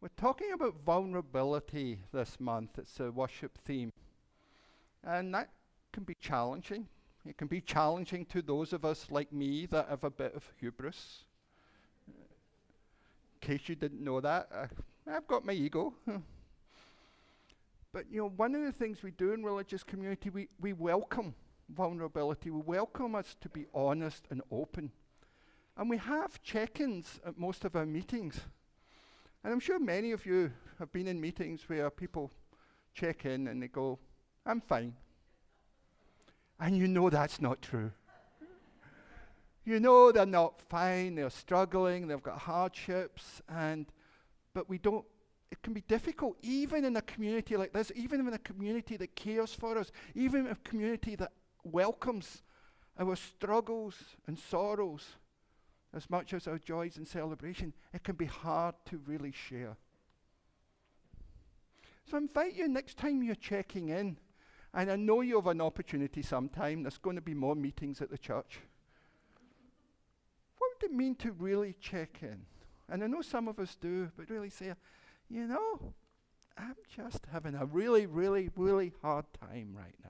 We're talking about vulnerability this month. It's a worship theme. And that can be challenging. It can be challenging to those of us like me that have a bit of hubris. In case you didn't know that, I've got my ego. But one of the things we do in religious community, we welcome vulnerability. We welcome us to be honest and open. And we have check-ins at most of our meetings. And I'm sure many of you have been in meetings where people check in and they go, I'm fine. And you know that's not true. You know they're not fine, they're struggling, they've got hardships, but it can be difficult, even in a community like this, even in a community that cares for us, even in a community that welcomes our struggles and sorrows as much as our joys and celebration. It can be hard to really share. So I invite you next time you're checking in, and I know you have an opportunity sometime, there's going to be more meetings at the church. What would it mean to really check in? And I know some of us do, but really say, I'm just having a really, really, really hard time right now.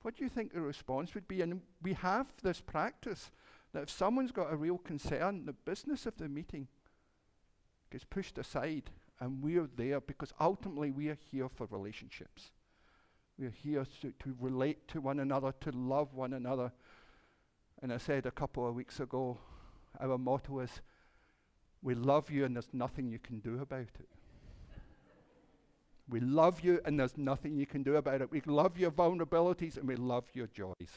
What do you think the response would be? And we have this practice that if someone's got a real concern, the business of the meeting gets pushed aside, and we're there because ultimately we are here for relationships. We're here to relate to one another, to love one another. And I said a couple of weeks ago, our motto is, we love you and there's nothing you can do about it. We love you and there's nothing you can do about it. We love your vulnerabilities and we love your joys.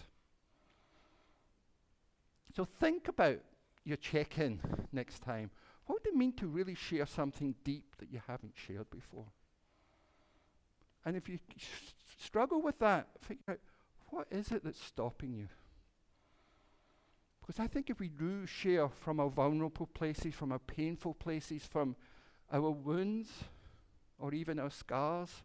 So think about your check-in next time. What would it mean to really share something deep that you haven't shared before? And if you struggle with that, figure out, what is it that's stopping you? Because I think if we do share from our vulnerable places, from our painful places, from our wounds, or even our scars,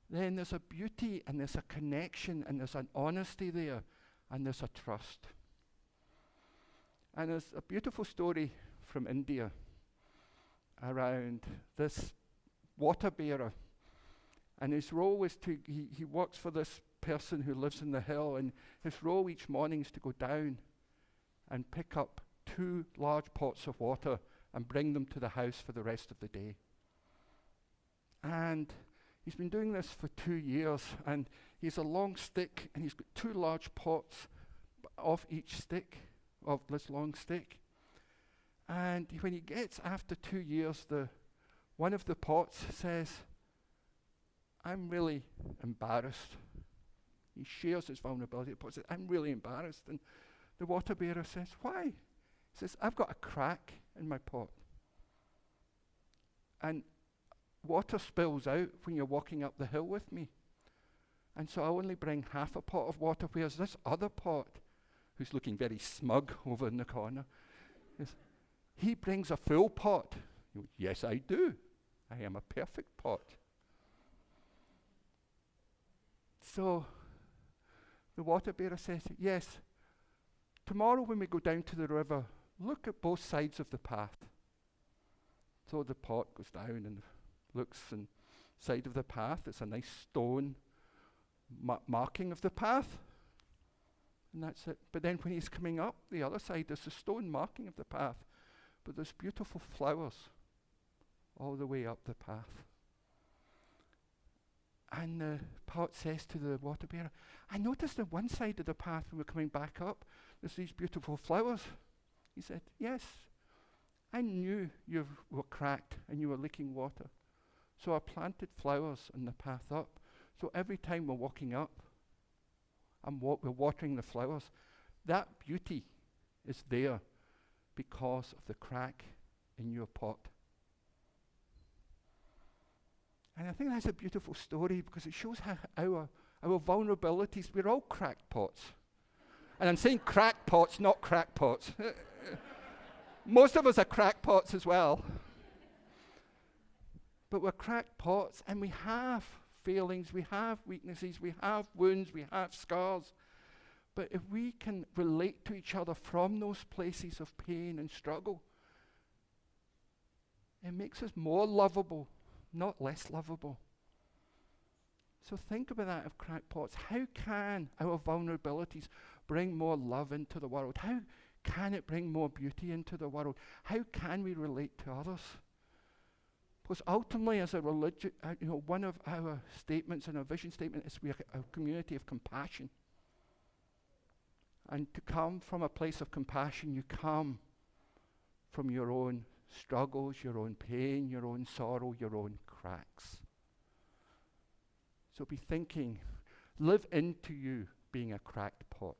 then there's a beauty and there's a connection and there's an honesty there and there's a trust. And there's a beautiful story from India around this water bearer. And his role is he works for this person who lives in the hill, and his role each morning is to go down and pick up 2 large pots of water and bring them to the house for the rest of the day. And he's been doing this for 2 years, and he has a long stick, and he's got 2 large pots off each stick, of this long stick. And when he gets after 2 years, one of the pots says, I'm really embarrassed. He shares his vulnerability. The pot says, I'm really embarrassed. And the water bearer says, why? He says, I've got a crack in my pot. And water spills out when you're walking up the hill with me. And so I only bring half a pot of water, whereas this other pot, who's looking very smug over in the corner, he brings a full pot. He goes, yes, I do. I am a perfect pot. So the water bearer says, yes, tomorrow when we go down to the river, look at both sides of the path. So the pot goes down and looks on the side of the path. It's a nice stone marking of the path. And that's it. But then when he's coming up the other side, there's a stone marking of the path. But there's beautiful flowers all the way up the path. And the pot says to the water bearer, I noticed on one side of the path when we're coming back up, there's these beautiful flowers. He said, yes, I knew you were cracked and you were leaking water. So I planted flowers on the path up. So every time we're walking up, we're watering the flowers. That beauty is there because of the crack in your pot. And I think that's a beautiful story because it shows how our vulnerabilities, we're all crackpots. And I'm saying crackpots, not crackpots. Most of us are crackpots as well. But we're crackpots and we have failings, we have weaknesses, we have wounds, we have scars. But if we can relate to each other from those places of pain and struggle, It makes us more lovable, not less lovable. So think about that of cracked pots. How can our vulnerabilities bring more love into the world? How can it bring more beauty into the world? How can we relate to others? Because ultimately, as a religion, one of our statements and our vision statement is we are a community of compassion. And to come from a place of compassion, you come from your own struggles, your own pain, your own sorrow, your own cracks. So be thinking, live into you being a cracked pot.